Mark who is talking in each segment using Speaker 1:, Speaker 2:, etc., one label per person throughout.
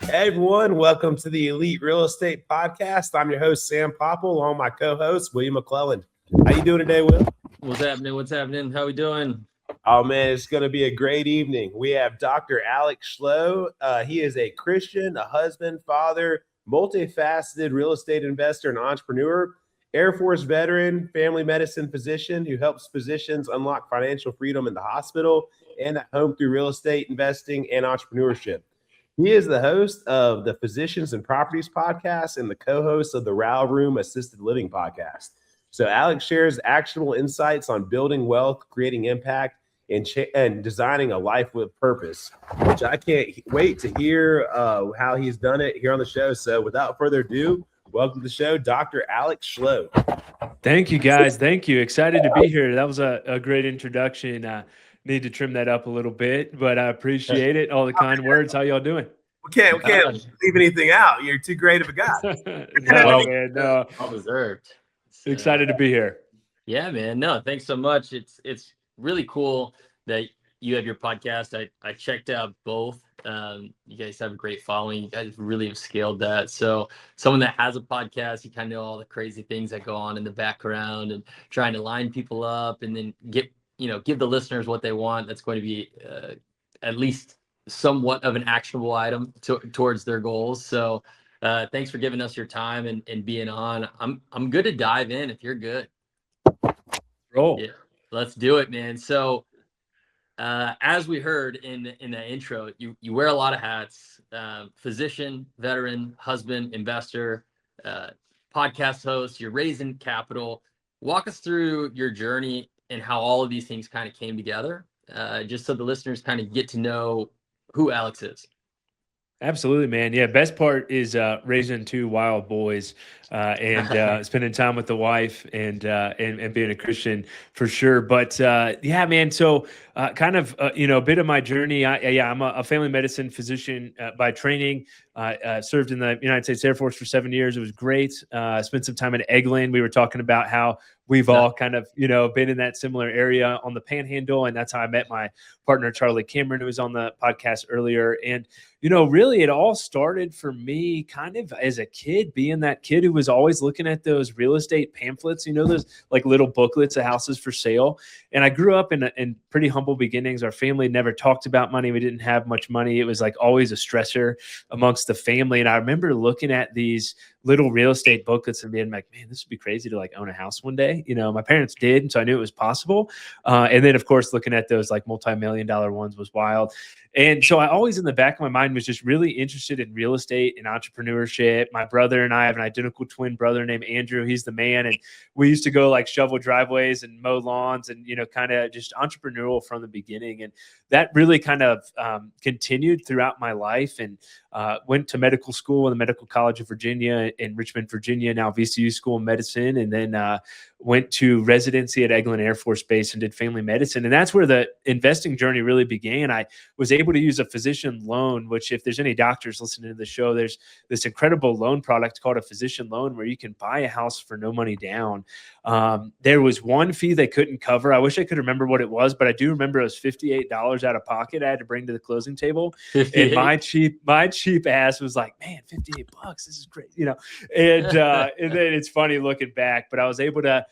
Speaker 1: Hey everyone, welcome to the Elite Real Estate Podcast. I'm your host, Sam Popple, along with my co-host, William McClellan. How you doing today, Will?
Speaker 2: What's happening? What's happening? How we doing?
Speaker 1: Oh man, it's going to be a great evening. We have Dr. Alex Schloe. He is a Christian, a husband, father, multifaceted real estate investor and entrepreneur, Air Force veteran, family medicine physician who helps physicians unlock financial freedom in the hospital and at home through real estate investing and entrepreneurship. He is the host of the Physicians and Properties podcast and the co-host of the Row Room Assisted Living podcast. So Alex shares actionable insights on building wealth, creating impact, and designing a life with purpose, which I can't wait to hear how he's done it here on the show. So without further ado, welcome to the show, Dr. Alex Schloe.
Speaker 3: Thank you, guys. Thank you. Excited to be here. That was a great introduction. Need to trim that up a little bit, but I appreciate it. All the kind words. How y'all doing?
Speaker 1: We can't leave anything out. You're too great of a guy.
Speaker 3: No, man, no.
Speaker 2: Well deserved.
Speaker 3: Excited to be here.
Speaker 2: Yeah, man. No, thanks so much. It's really cool that you have your podcast. I checked out both. You guys have a great following. You guys really have scaled that. So someone that has a podcast, you kind of know all the crazy things that go on in the background and trying to line people up and then give the listeners what they want. That's going to be at least somewhat of an actionable item towards their goals. So thanks for giving us your time and being on. I'm good to dive in if you're good.
Speaker 3: Roll.
Speaker 2: Yeah, let's do it, man. So as we heard in the intro, you wear a lot of hats: physician, veteran, husband, investor, podcast host. You're raising capital. Walk us through your journey and how all of these things kind of came together, just so the listeners kind of get to know who Alex is.
Speaker 3: Absolutely, man. Yeah, best part is raising two wild boys and spending time with the wife and being a Christian for sure. But yeah, man. So kind of a bit of my journey. I'm a family medicine physician by training. Served in the United States Air Force for 7 years. It was great. Spent some time at Eglin. We were talking about how we've all kind of, been in that similar area on the Panhandle. And that's how I met my partner, Charlie Cameron, who was on the podcast earlier. And, really it all started for me kind of as a kid, being that kid who was always looking at those real estate pamphlets, those like little booklets of houses for sale. And I grew up in pretty humble beginnings. Our family never talked about money. We didn't have much money. It was like always a stressor amongst the family. And I remember looking at these little real estate booklets and being like, man, this would be crazy to like own a house one day. My parents did. And so I knew it was possible. And then of course, looking at those like multi-million-dollar ones was wild. And so I always in the back of my mind was just really interested in real estate and entrepreneurship. My brother and I have an identical twin brother named Andrew. He's the man. And we used to go like shovel driveways and mow lawns and, kind of just entrepreneurial from the beginning. And that really kind of continued throughout my life, and went to medical school in the Medical College of Virginia in Richmond, Virginia, now VCU School of Medicine, and then went to residency at Eglin Air Force Base and did family medicine. And that's where the investing journey really began. I was able to use a physician loan, which if there's any doctors listening to the show, there's this incredible loan product called a physician loan where you can buy a house for no money down. There was one fee they couldn't cover. I wish I could remember what it was, but I do remember it was $58 out of pocket I had to bring to the closing table. And my cheap ass was like, man, $58, this is great, and then it's funny looking back, but I was able to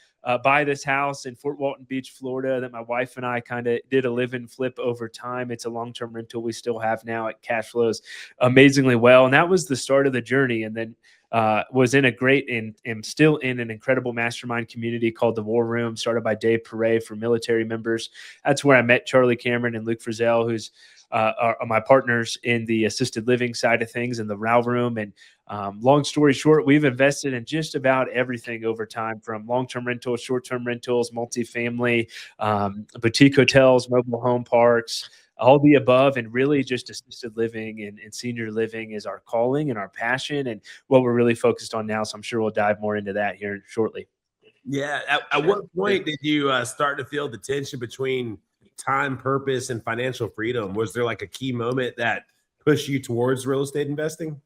Speaker 3: buy this house in Fort Walton Beach, Florida, that my wife and I kind of did a live and flip over time. It's a long-term rental we still have now. It cash flows amazingly well. And that was the start of the journey. And then was in a great and am still in an incredible mastermind community called the War Room, started by Dave Perret for military members. That's where I met Charlie Cameron and Luke Frizzell, who's are my partners in the assisted living side of things in the Row Room. And long story short, we've invested in just about everything over time, from long-term rentals, short-term rentals, multifamily, boutique hotels, mobile home parks, all the above, and really just assisted living and senior living is our calling and our passion and what we're really focused on now. So I'm sure we'll dive more into that here shortly.
Speaker 1: Yeah. At what point did you start to feel the tension between time, purpose, and financial freedom? Was there like a key moment that pushed you towards real estate investing?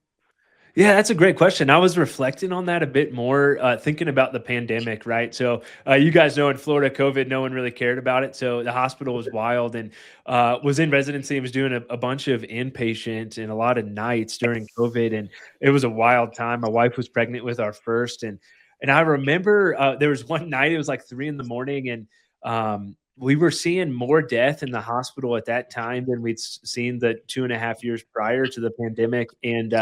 Speaker 3: Yeah, that's a great question. I was reflecting on that a bit more, thinking about the pandemic, right? So, you guys know in Florida, COVID, no one really cared about it. So the hospital was wild, and was in residency and was doing a bunch of inpatient and a lot of nights during COVID. And it was a wild time. My wife was pregnant with our first. And I remember there was one night, it was like 3 a.m. and we were seeing more death in the hospital at that time than we'd seen the 2.5 years prior to the pandemic. And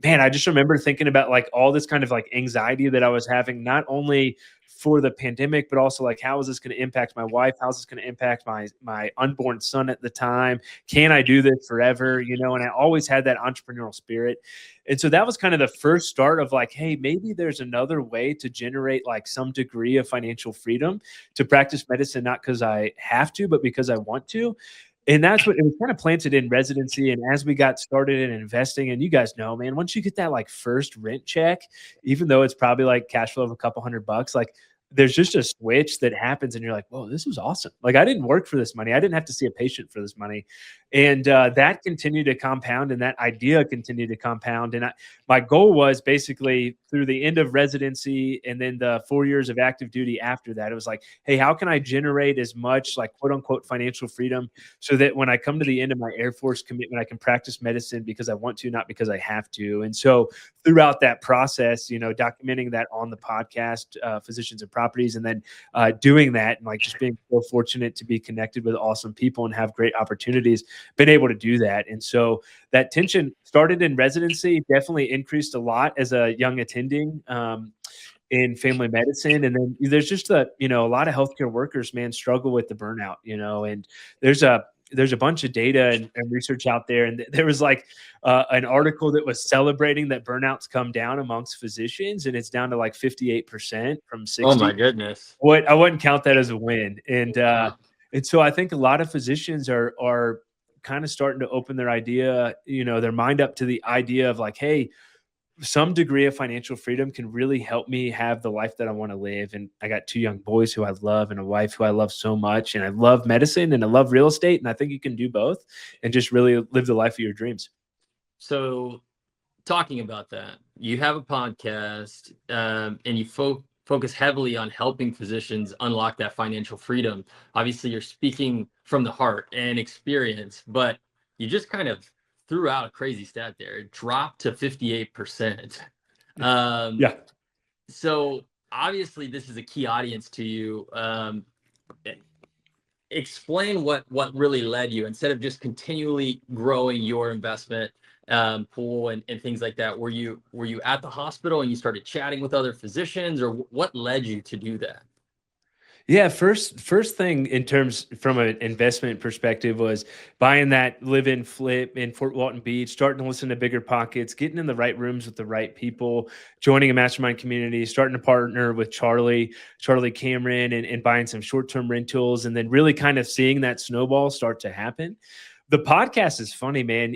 Speaker 3: man, I just remember thinking about like all this kind of like anxiety that I was having, not only for the pandemic, but also like, how is this going to impact my wife? How's this going to impact my unborn son at the time? Can I do this forever? You know, and I always had that entrepreneurial spirit. And so that was kind of the first start of like, hey, maybe there's another way to generate like some degree of financial freedom to practice medicine, not because I have to, but because I want to. And that's what it was kind of planted in residency. And as we got started in investing, and you guys know, man, once you get that like first rent check, even though it's probably like cash flow of a couple $100, like there's just a switch that happens and you're like, whoa, this was awesome. Like I didn't work for this money. I didn't have to see a patient for this money. And that continued to compound, and that idea continued to compound. And my goal was basically through the end of residency and then the 4 years of active duty after that, it was like, hey, how can I generate as much like quote unquote financial freedom so that when I come to the end of my Air Force commitment, I can practice medicine because I want to, not because I have to. And so throughout that process, you know, documenting that on the podcast, Physicians and Properties, and then doing that and like just being so fortunate to be connected with awesome people and have great opportunities, been able to do that. And so that tension started in residency, definitely increased a lot as a young attending in family medicine. And then there's just a lot of healthcare workers, man, struggle with the burnout, and there's a bunch of data and research out there. And there was like an article that was celebrating that burnouts come down amongst physicians, and it's down to like 58% from 60.
Speaker 2: Oh my goodness.
Speaker 3: I wouldn't count that as a win. And so I think a lot of physicians are kind of starting to open their mind up to the idea of like, hey, some degree of financial freedom can really help me have the life that I want to live. And I got 2 young boys who I love and a wife who I love so much. And I love medicine and I love real estate. And I think you can do both and just really live the life of your dreams.
Speaker 2: So talking about that, you have a podcast and you focus heavily on helping physicians unlock that financial freedom. Obviously, you're speaking from the heart and experience, but you just kind of threw out a crazy stat there. It dropped to 58%.
Speaker 3: Yeah.
Speaker 2: So obviously, this is a key audience to you. Explain what really led you, instead of just continually growing your investment pool and things like that. Were you at the hospital and you started chatting with other physicians, or what led you to do that?
Speaker 3: Yeah, first thing in terms from an investment perspective was buying that live-in flip in Fort Walton Beach, starting to listen to Bigger Pockets, getting in the right rooms with the right people, joining a mastermind community, starting to partner with Charlie Cameron, and buying some short-term rentals, and then really kind of seeing that snowball start to happen. The podcast is funny, man.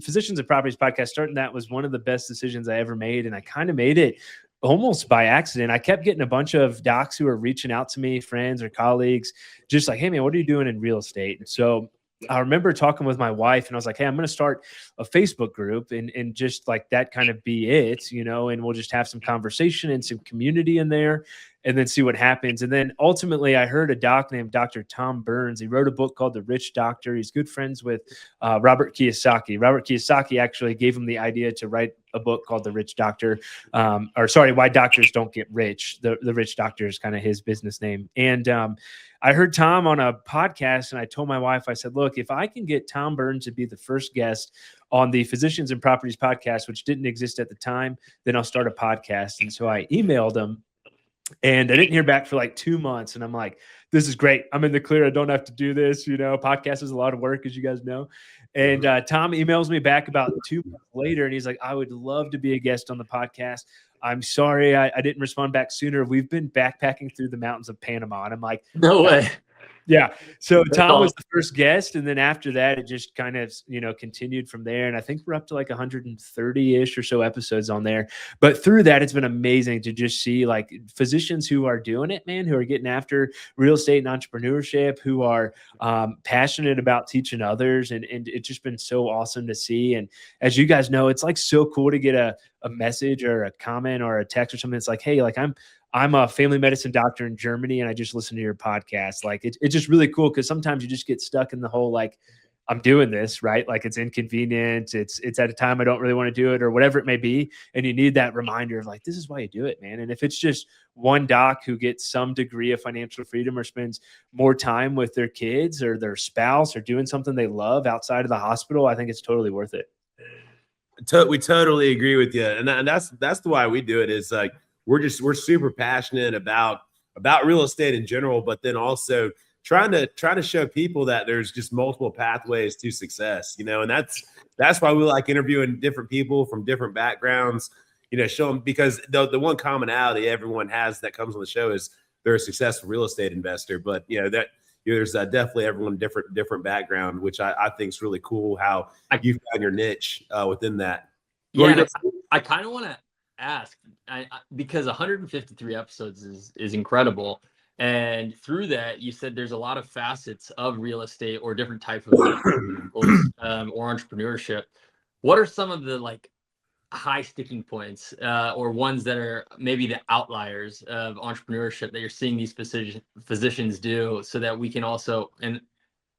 Speaker 3: Physicians and Properties podcast, starting that was one of the best decisions I ever made, and I kind of made it almost by accident. I kept getting a bunch of docs who were reaching out to me, friends or colleagues, just like, hey man, what are you doing in real estate? And so I remember talking with my wife and I was like, hey, I'm going to start a Facebook group and just like that kind of be it, and we'll just have some conversation and some community in there and then see what happens. And then ultimately I heard a doc named Dr. Tom Burns. He wrote a book called The Rich Doctor. He's good friends with Robert Kiyosaki. Robert Kiyosaki actually gave him the idea to write a book called The Rich Doctor, Why Doctors Don't Get Rich. The Rich Doctor is kind of his business name. And I heard Tom on a podcast and I told my wife, I said, look, if I can get Tom Burns to be the first guest on the Physicians and Properties podcast, which didn't exist at the time, then I'll start a podcast. And so I emailed him. And I didn't hear back for like 2 months. And I'm like, this is great. I'm in the clear. I don't have to do this. Podcast is a lot of work, as you guys know. And Tom emails me back about 2 months later. And he's like, I would love to be a guest on the podcast. I'm sorry I didn't respond back sooner. We've been backpacking through the mountains of Panama. And I'm like,
Speaker 2: no way.
Speaker 3: Yeah. So
Speaker 2: That's
Speaker 3: Tom was
Speaker 2: awesome.
Speaker 3: the first guest, and then after that, it just kind of, continued from there. And I think we're up to like 130-ish or so episodes on there. But through that, it's been amazing to just see like physicians who are doing it, man, who are getting after real estate and entrepreneurship, who are passionate about teaching others. And it's just been so awesome to see. And as you guys know, it's like so cool to get a message or a comment or a text or something that's like, hey, like I'm a family medicine doctor in Germany and I just listened to your podcast. Like it's just really cool because sometimes you just get stuck in the whole like, I'm doing this, right? Like it's inconvenient. It's at a time I don't really want to do it or whatever it may be. And you need that reminder of like, this is why you do it, man. And if it's just one doc who gets some degree of financial freedom or spends more time with their kids or their spouse or doing something they love outside of the hospital, I think it's totally worth it.
Speaker 1: We totally agree with you, and that's why we do it. Is like we're super passionate about real estate in general, but then also trying to show people that there's just multiple pathways to success, and that's why we like interviewing different people from different backgrounds, show them, because the one commonality everyone has that comes on the show is they're a successful real estate investor, but that. There's definitely everyone different background, which I think is really cool how you found your niche within that.
Speaker 2: Yeah, I kind of want to ask, because 153 episodes is incredible, and through that, you said there's a lot of facets of real estate or different type of or entrepreneurship. What are some of the like high sticking points or ones that are maybe the outliers of entrepreneurship that you're seeing these physicians do, so that we can also, and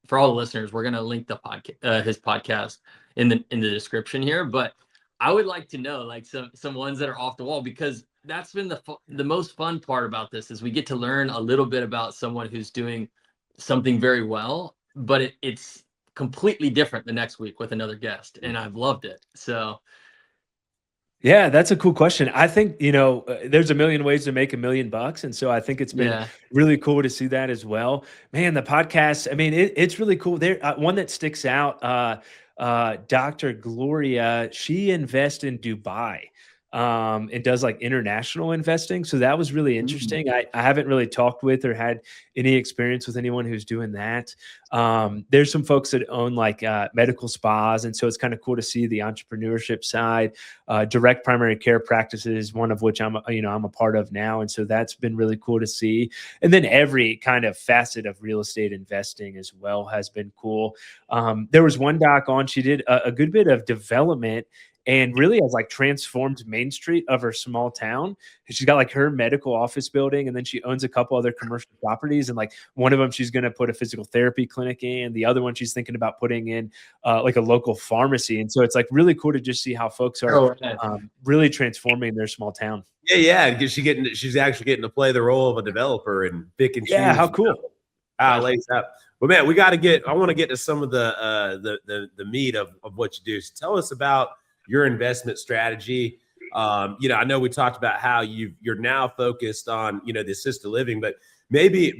Speaker 2: for all the listeners, we're going to link the podcast, his podcast in the description here, but I would like to know like some ones that are off the wall, because that's been the most fun part about this is we get to learn a little bit about someone who's doing something very well, but it's completely different the next week with another guest, and I've loved it. So
Speaker 3: yeah, that's a cool question. I think, there's a million ways to make $1 million. And so I think it's been really cool to see that as well. Man, the podcast, I mean, it's really cool. There, one that sticks out, Dr. Gloria, she invests in Dubai and does like international investing. So that was really interesting. I haven't really talked with or had any experience with anyone who's doing that. There's some folks that own like medical spas. And so it's kind of cool to see the entrepreneurship side, direct primary care practices, one of which I'm a part of now. And so that's been really cool to see. And then every kind of facet of real estate investing as well has been cool. There was one doc on, she did a good bit of development and really has like transformed Main Street of her small town. She's got like her medical office building, and then she owns a couple other commercial properties. And like one of them, she's going to put a physical therapy clinic in. The other one, she's thinking about putting in like a local pharmacy. And so it's like really cool to just see how folks are really transforming their small town.
Speaker 1: Yeah, because she's actually getting to play the role of a developer and pick and choose.
Speaker 3: Yeah, how cool.
Speaker 1: How it lays out. Well, man, I want to get to some of the meat of what you do. So tell us about your investment strategy. I know we talked about how you're now focused on, the assisted living, but maybe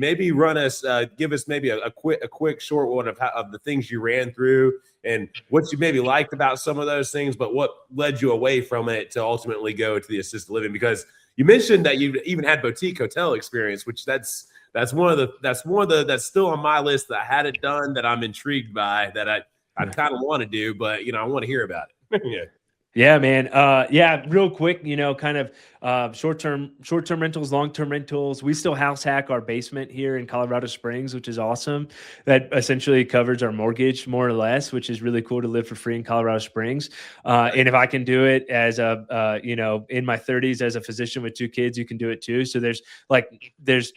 Speaker 1: give us maybe a quick short one of the things you ran through and what you maybe liked about some of those things, but what led you away from it to ultimately go to the assisted living, because you mentioned that you even had boutique hotel experience, which that's still on my list that I hadn't done, that I'm intrigued by, that I kind of want to do, but I want to hear about it. Yeah.
Speaker 3: Yeah, man. Real quick, kind of short-term rentals, long-term rentals. We still house hack our basement here in Colorado Springs, which is awesome. That essentially covers our mortgage more or less, which is really cool to live for free in Colorado Springs. And if I can do it as in my 30s as a physician with 2 kids, you can do it too. So there's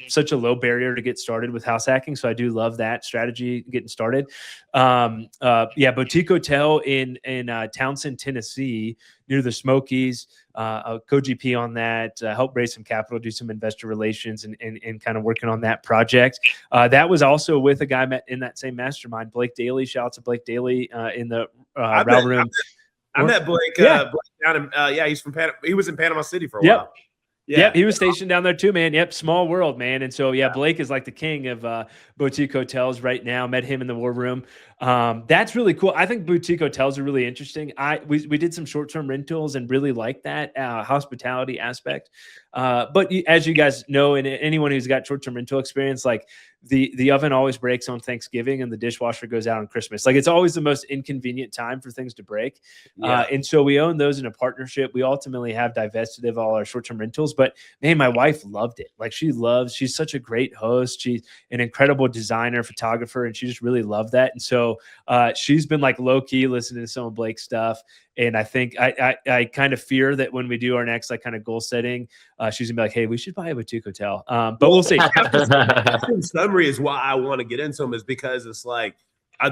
Speaker 3: such a low barrier to get started with house hacking. So I do love that strategy getting started. Boutique hotel in Townsend, Tennessee, near the Smokies. Co-GP on that, help raise some capital, do some investor relations, and kind of working on that project. That was also with a guy met in that same mastermind, Blake Daly. Shout out to Blake Daly in the Route Room.
Speaker 1: I met Blake. Blake down in, he's from he was in Panama City for a while.
Speaker 3: Yeah. Yep, he was stationed down there too, man. Yep, small world, man. And so, Blake is like the king of boutique hotels right now. Met him in the War Room. That's really cool. I think boutique hotels are really interesting. We did some short-term rentals and really like that hospitality aspect. But as you guys know, and anyone who's got short-term rental experience, like the oven always breaks on Thanksgiving and the dishwasher goes out on Christmas. Like it's always the most inconvenient time for things to break.
Speaker 1: Yeah.
Speaker 3: And so we own those in a partnership. We ultimately have divested of all our short-term rentals, but man, my wife loved it. Like she's such a great host. She's an incredible designer, photographer, and she just really loved that. And so she's been like low key listening to some of Blake's stuff. And I think I kind of fear that when we do our next like kind of goal setting, she's gonna be like, "Hey, we should buy a boutique hotel." But we'll see.
Speaker 1: In summary, is why I want to get into them is because it's like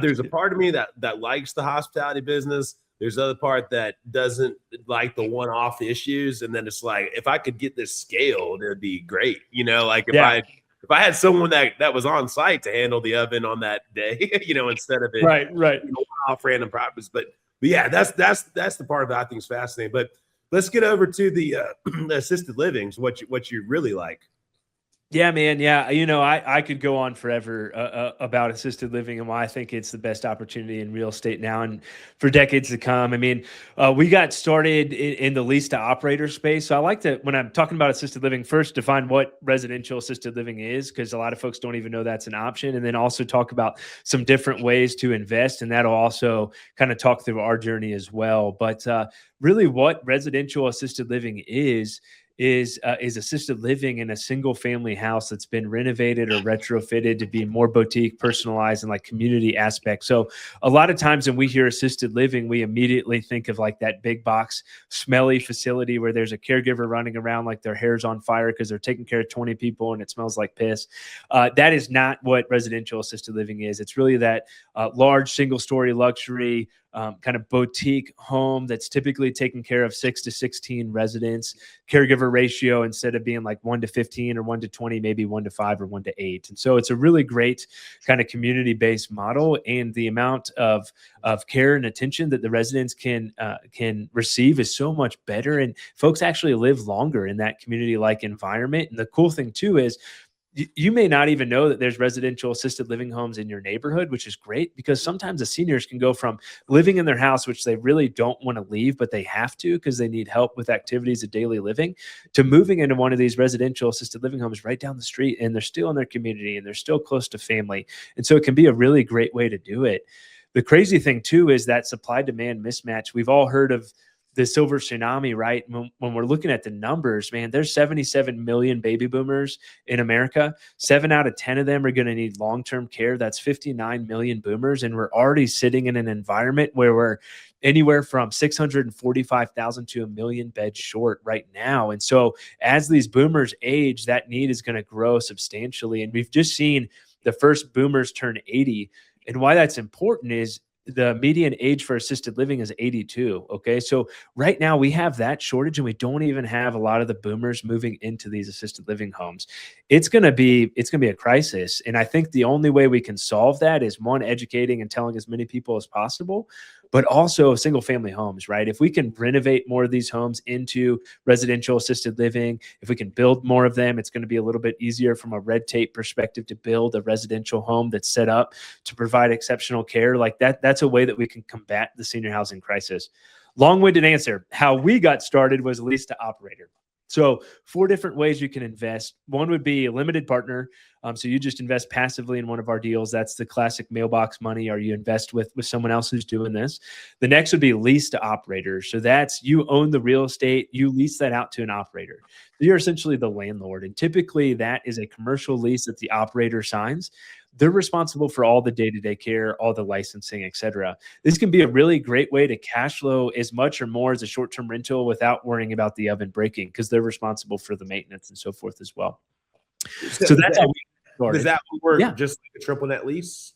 Speaker 1: there's a part of me that likes the hospitality business. There's other part that doesn't like the one-off issues, and then it's like if I could get this scaled, it'd be great. Like if I had someone that was on site to handle the oven on that day, instead of it
Speaker 3: right
Speaker 1: off random properties. But yeah, that's the part of it I think is fascinating. But let's get over to the assisted livings. What you really like.
Speaker 3: Yeah, man. Yeah. I could go on forever about assisted living and why I think it's the best opportunity in real estate now and for decades to come. I mean, we got started in the lease to operator space. So I like to, when I'm talking about assisted living, first define what residential assisted living is, because a lot of folks don't even know that's an option. And then also talk about some different ways to invest. And that'll also kind of talk through our journey as well. But really what residential assisted living is assisted living in a single family house that's been renovated or retrofitted to be more boutique, personalized, and like community aspect. So a lot of times when we hear assisted living, we immediately think of like that big box, smelly facility where there's a caregiver running around like their hair's on fire because they're taking care of 20 people and it smells like piss. That is not what residential assisted living is. It's really that large single-story luxury kind of boutique home that's typically taking care of 6 to 16 residents. Caregiver ratio, instead of being like 1 to 15 or 1 to 20, maybe 1 to 5 or 1 to 8. And so it's a really great kind of community-based model, and the amount of care and attention that the residents can receive is so much better, and folks actually live longer in that community-like environment. And the cool thing too is you may not even know that there's residential assisted living homes in your neighborhood, which is great because sometimes the seniors can go from living in their house, which they really don't want to leave, but they have to because they need help with activities of daily living, to moving into one of these residential assisted living homes right down the street, and they're still in their community and they're still close to family. And so it can be a really great way to do it. The crazy thing too is that supply demand mismatch. We've all heard of the silver tsunami, right? When we're looking at the numbers, man, there's 77 million baby boomers in America. 7 out of 10 of them are going to need long-term care. That's 59 million boomers. And we're already sitting in an environment where we're anywhere from 645,000 to 1 million beds short right now. And so as these boomers age, that need is going to grow substantially. And we've just seen the first boomers turn 80. And why that's important is the median age for assisted living is 82. Okay. So right now we have that shortage and we don't even have a lot of the boomers moving into these assisted living homes. It's going to be a crisis. And I think the only way we can solve that is, one, educating and telling as many people as possible, but also single family homes, right? If we can renovate more of these homes into residential assisted living, if we can build more of them, it's going to be a little bit easier from a red tape perspective to build a residential home that's set up to provide exceptional care. Like that's a way that we can combat the senior housing crisis. Long-winded answer. How we got started was lease to operator. So 4 different ways you can invest. One would be a limited partner. So you just invest passively in one of our deals. That's the classic mailbox money, or you invest with someone else who's doing this. The next would be lease to operator. So that's, you own the real estate, you lease that out to an operator. You're essentially the landlord. And typically that is a commercial lease that the operator signs. They're responsible for all the day-to-day care, all the licensing, et cetera. This can be a really great way to cash flow as much or more as a short-term rental without worrying about the oven breaking, because they're responsible for the maintenance and so forth as well. So that's how we started.
Speaker 1: Does that work just like a triple net lease?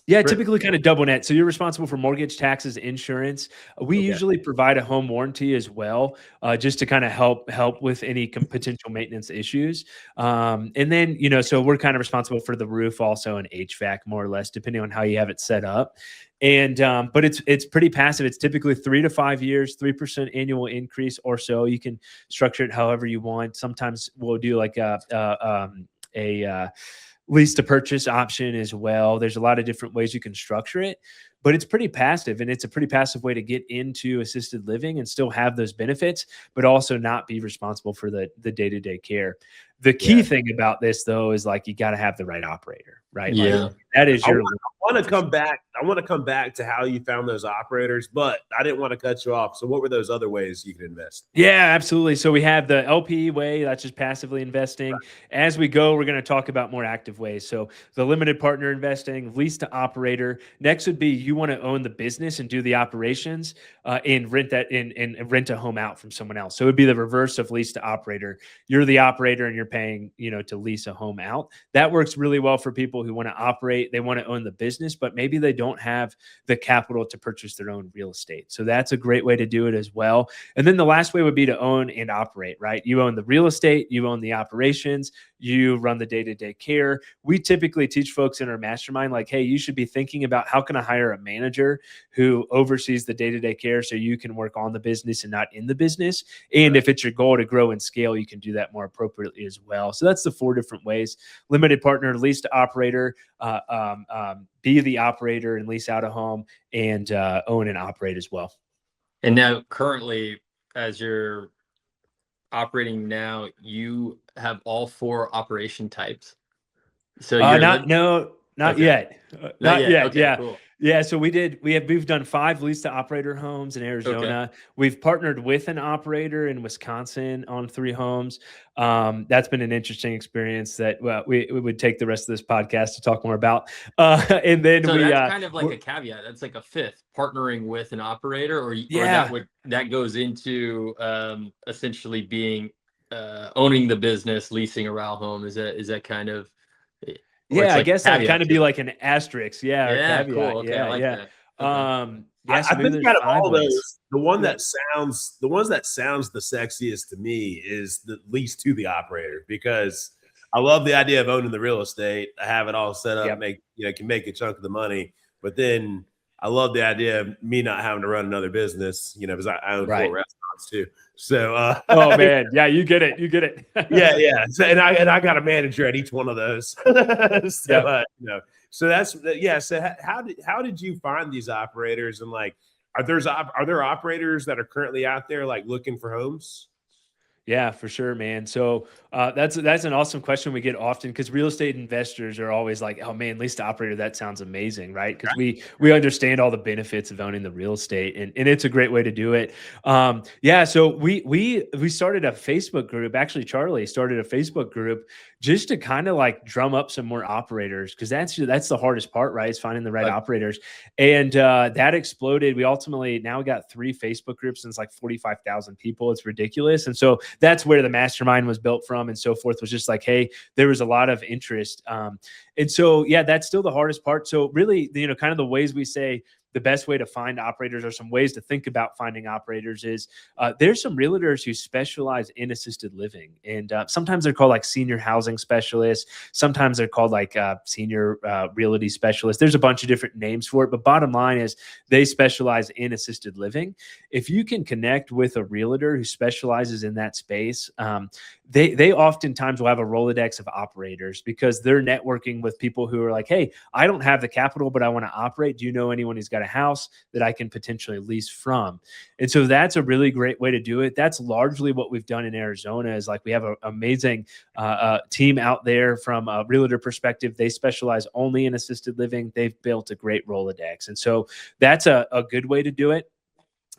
Speaker 3: Yeah, typically kind of double net. So you're responsible for mortgage, taxes, insurance. We usually provide a home warranty as well, just to kind of help with any potential maintenance issues. And then, so we're kind of responsible for the roof also, and HVAC, more or less, depending on how you have it set up. And but it's pretty passive. It's typically 3 to 5 years, 3% annual increase or so. You can structure it however you want. Sometimes we'll do like lease to purchase option as well. There's a lot of different ways you can structure it, but it's pretty passive, and it's a pretty passive way to get into assisted living and still have those benefits, but also not be responsible for the day-to-day care. The key thing about this, though, is like you got to have the right operator, right?
Speaker 2: Yeah.
Speaker 3: Like, that is your.
Speaker 1: I want to come back. I want to come back to how you found those operators, but I didn't want to cut you off. So, what were those other ways you could invest?
Speaker 3: Yeah, absolutely. So we have the LP way, that's just passively investing.
Speaker 1: Right.
Speaker 3: As we go, we're going to talk about more active ways. So the limited partner investing, lease to operator. Next would be you want to own the business and do the operations and rent that in and rent a home out from someone else. So it would be the reverse of lease to operator. You're the operator and you're paying, to lease a home out. That works really well for people who want to operate. They want to own the business, but maybe they don't have the capital to purchase their own real estate. So that's a great way to do it as well. And then the last way would be to own and operate, right? You own the real estate, you own the operations, you run the day-to-day care. We typically teach folks in our mastermind, like, hey, you should be thinking about how can I hire a manager who oversees the day-to-day care so you can work on the business and not in the business. And if it's your goal to grow and scale, you can do that more appropriately as well. So that's the 4 different ways: limited partner, lease to operator, be the operator and lease out a home, and own and operate as well.
Speaker 2: And now currently, as you're operating now, you have all 4 operation types. So you're
Speaker 3: not
Speaker 2: Okay.
Speaker 3: yet. Not yet.
Speaker 2: Okay,
Speaker 3: Yeah.
Speaker 2: cool.
Speaker 3: Yeah. So we've done 5 lease to operator homes in Arizona.
Speaker 2: Okay.
Speaker 3: We've partnered with an operator in Wisconsin on 3 homes. That's been an interesting experience that we would take the rest of this podcast to talk more about. And then
Speaker 2: so that's kind of like a caveat. That's like a 5th, partnering with an operator, or that goes into essentially being owning the business, leasing a RAL home. Is that kind of?
Speaker 3: Yeah, I guess that'd kind of be like an asterisk. Yeah.
Speaker 2: Yeah.
Speaker 3: Caveat.
Speaker 2: Cool. Okay.
Speaker 3: Yeah.
Speaker 2: I like
Speaker 3: yeah.
Speaker 2: that. Okay.
Speaker 1: I think out of all those, the ones that sounds the sexiest to me is the lease to the operator, because I love the idea of owning the real estate. I have it all set up, can make a chunk of the money, but then I love the idea of me not having to run another business, because I own 4 restaurants too. So,
Speaker 3: oh man, yeah, you get it.
Speaker 1: yeah. So, and I got a manager at each one of those. So, so that's So how did you find these operators, and like, are there operators that are currently out there like looking for homes?
Speaker 3: Yeah, for sure, man. So that's an awesome question we get often, because real estate investors are always like, "Oh man, lease to operator, that sounds amazing," right? Because we understand all the benefits of owning the real estate, and it's a great way to do it. So we started a Facebook group. Actually, Charlie started a Facebook group just to kind of like drum up some more operators, because that's the hardest part, right? Is finding the right operators, and that exploded. We ultimately now got 3 Facebook groups, and it's like 45,000 people. It's ridiculous, and so that's where the mastermind was built from, and so forth. Was just like, hey, there was a lot of interest, and so that's still the hardest part. So really, kind of the ways we say the best way to find operators, or some ways to think about finding operators, is there's some realtors who specialize in assisted living, and sometimes they're called like senior housing specialists. Sometimes they're called like senior realty specialists. There's a bunch of different names for it, but bottom line is they specialize in assisted living. If you can connect with a realtor who specializes in that space, they oftentimes will have a Rolodex of operators, because they're networking with people who are like, hey, I don't have the capital, but I want to operate. Do you know anyone who's got a house that I can potentially lease from? And so that's a really great way to do it. That's largely what we've done in Arizona. Is like, we have an amazing team out there from a realtor perspective. They specialize only in assisted living. They've built a great Rolodex. And so that's a good way to do it.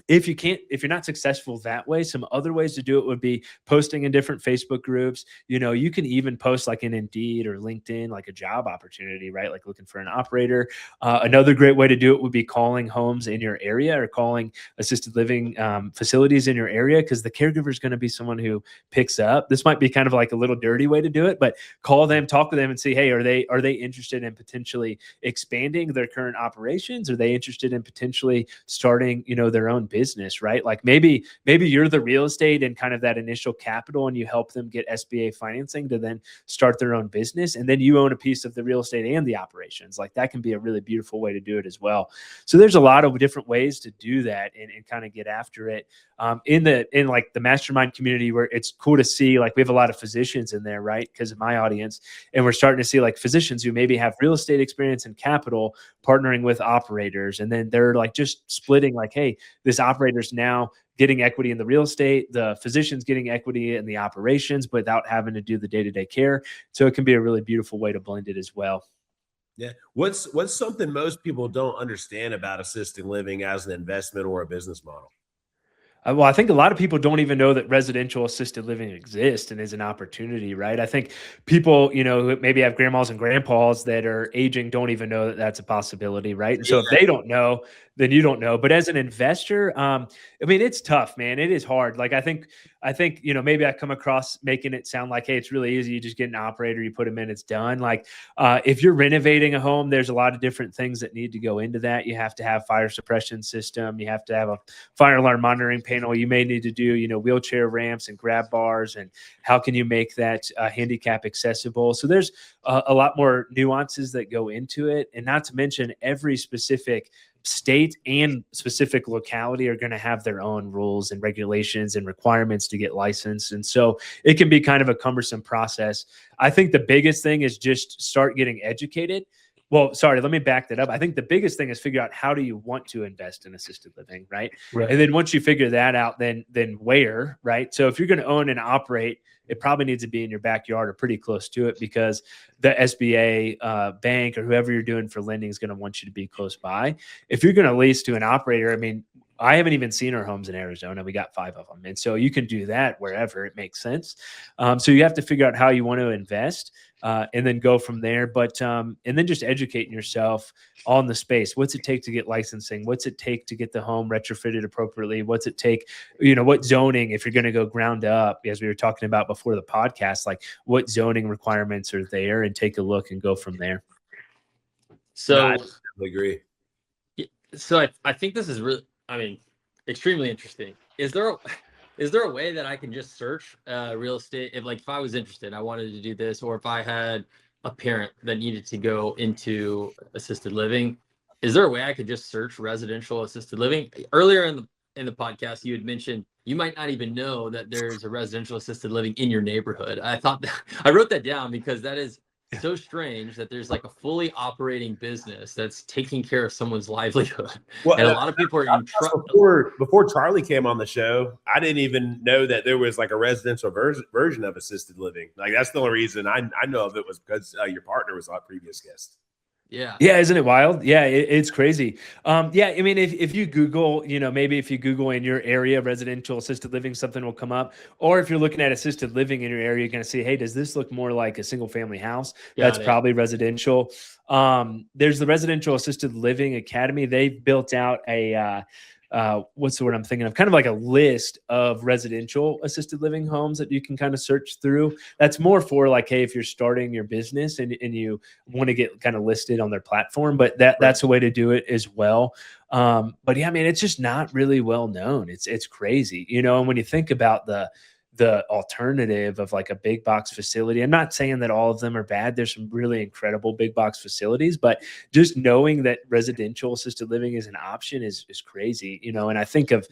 Speaker 3: If you're not successful that way, some other ways to do it would be posting in different Facebook groups. You can even post like in Indeed or LinkedIn, like a job opportunity, right? Like looking for an operator. Another great way to do it would be calling homes in your area, or calling assisted living facilities in your area, because the caregiver is going to be someone who picks up. This might be kind of like a little dirty way to do it, but call them, talk to them, and see, hey, are they interested in potentially expanding their current operations? Are they interested in potentially starting, their own own business, right? Like maybe you're the real estate and kind of that initial capital, and you help them get SBA financing to then start their own business. And then you own a piece of the real estate and the operations. Like that can be a really beautiful way to do it as well. So there's a lot of different ways to do that and kind of get after it. In like the mastermind community, where it's cool to see, like we have a lot of physicians in there, right? Because of my audience. And we're starting to see like physicians who maybe have real estate experience and capital partnering with operators. And then they're like just splitting like, hey, this operator's now getting equity in the real estate, the physician's getting equity in the operations without having to do the day-to-day care. So it can be a really beautiful way to blend it as well.
Speaker 1: Yeah. What's something most people don't understand about assisted living as an investment or a business model?
Speaker 3: Well, I think a lot of people don't even know that residential assisted living exists and is an opportunity, right? I think people, who maybe have grandmas and grandpas that are aging don't even know that that's a possibility, right? And so if they don't know, then you don't know. But as an investor, I mean, it's tough, man. It is hard. Like I think, maybe I come across making it sound like, hey, it's really easy. You just get an operator, you put them in, it's done. Like if you're renovating a home, there's a lot of different things that need to go into that. You have to have fire suppression system. You have to have a fire alarm monitoring panel. You may need to do, wheelchair ramps and grab bars. And how can you make that handicap accessible? So there's a lot more nuances that go into it. And not to mention every specific state and specific locality are going to have their own rules and regulations and requirements to get licensed. And so it can be kind of a cumbersome process. I think the biggest thing is just start getting educated. Well, sorry, let me back that up. I think the biggest thing is figure out how do you want to invest in assisted living, right? And then once you figure that out, then where, right? So if you're going to own and operate, it probably needs to be in your backyard or pretty close to it, because the SBA bank or whoever you're doing for lending is going to want you to be close by. If you're going to lease to an operator, I mean, I haven't even seen our homes in Arizona. We got 5 of them. And so you can do that wherever it makes sense. So you have to figure out how you want to invest and then go from there. But and then just educating yourself on the space. What's it take to get licensing? What's it take to get the home retrofitted appropriately? What's it take, what zoning, if you're going to go ground up, as we were talking about before the podcast, like what zoning requirements are there, and take a look and go from there.
Speaker 2: So
Speaker 1: I definitely agree.
Speaker 2: So I think this is really, extremely interesting. Is there a way that I can just search real estate if I was interested, I wanted to do this, or if I had a parent that needed to go into assisted living, is there a way I could just search residential assisted living? Earlier in the podcast, you had mentioned you might not even know that there's a residential assisted living in your neighborhood. I wrote that down because that is so strange that there's like a fully operating business that's taking care of someone's livelihood. Well, and a lot of people are in
Speaker 1: trouble. Before Charlie came on the show, I didn't even know that there was like a residential version of assisted living. Like that's the only reason I know of it was because your partner was our previous guest.
Speaker 2: Yeah.
Speaker 3: Isn't it wild? Yeah, it's crazy. I mean, if you Google, maybe if you Google in your area residential assisted living, something will come up. Or if you're looking at assisted living in your area, you're going to see, hey, does this look more like a single family house? That's probably residential. There's the Residential Assisted Living Academy. They've built out a what's the word I'm thinking of? Kind of like a list of residential assisted living homes that you can kind of search through. That's more for like, hey, if you're starting your business and you want to get kind of listed on their platform, but that's a way to do it as well. But yeah, man, it's just not really well known. It's crazy, and when you think about the alternative of like a big box facility. I'm not saying that all of them are bad. There's some really incredible big box facilities, but just knowing that residential assisted living is an option is crazy, and I think of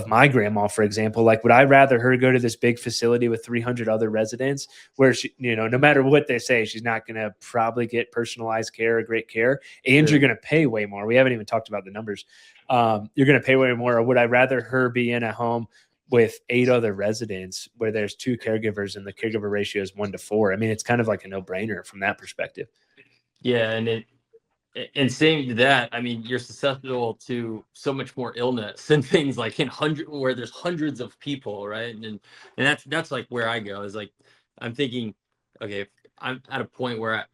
Speaker 3: my grandma, for example, like would I rather her go to this big facility with 300 other residents where she, no matter what they say, she's not going to probably get personalized care or great care, and you're going to pay way more. We haven't even talked about the numbers. You're going to pay way more. Or would I rather her be in a home with 8 other residents where there's 2 caregivers and the caregiver ratio is 1 to 4. I mean, it's kind of like a no-brainer from that perspective.
Speaker 2: Yeah. And saying to that, I mean, you're susceptible to so much more illness and things like where there's hundreds of people. Right. And that's like where I go is like, I'm thinking, okay, I'm at a point where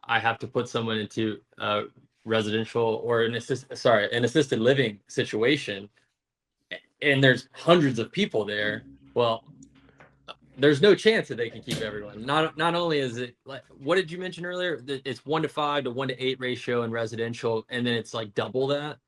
Speaker 2: I have to put someone into a residential or an assisted living situation, and there's hundreds of people there. Well, there's no chance that they can keep everyone. Not only is it like, what did you mention earlier? It's 1 to 5 to 1 to 8 ratio in residential, and then it's like double that.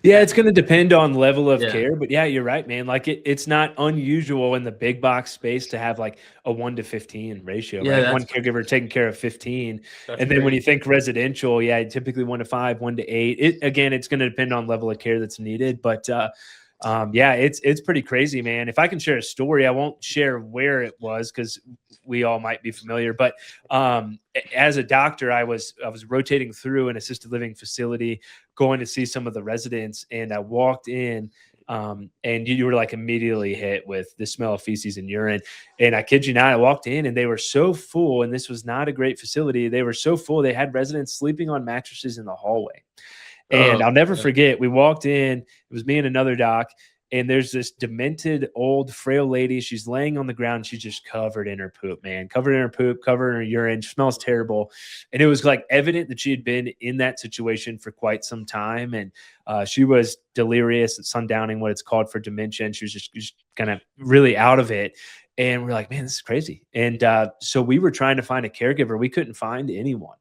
Speaker 3: Yeah, it's going to depend on level of
Speaker 2: Yeah.
Speaker 3: care, but yeah, you're right, man. Like it's not unusual in the big box space to have like a 1 to 15 ratio,
Speaker 2: Yeah,
Speaker 3: right? One
Speaker 2: that's
Speaker 3: caregiver taking care of 15.
Speaker 2: that's
Speaker 3: And then when
Speaker 2: crazy.
Speaker 3: you think residential, yeah, typically 1 to 5, 1 to 8. Again, it's going to depend on level of care that's needed, but yeah, it's pretty crazy, man. If I can share a story, I won't share where it was because we all might be familiar. But as a doctor, I was rotating through an assisted living facility, going to see some of the residents, and I walked in. And you were like immediately hit with the smell of feces and urine. And I kid you not, I walked in and they were so full, and this was not a great facility. They were so full, they had residents sleeping on mattresses in the hallway. And I'll never forget, we walked in, it was me and another doc, and there's this demented old frail lady. She's laying on the ground. She's just covered in her poop, man, covered in her poop, covered in her urine. She smells terrible. And it was like evident that she had been in that situation for quite some time. And she was delirious, sundowning, what it's called for dementia. And she was just kind of really out of it. And we're like, man, this is crazy. And so we were trying to find a caregiver. We couldn't find anyone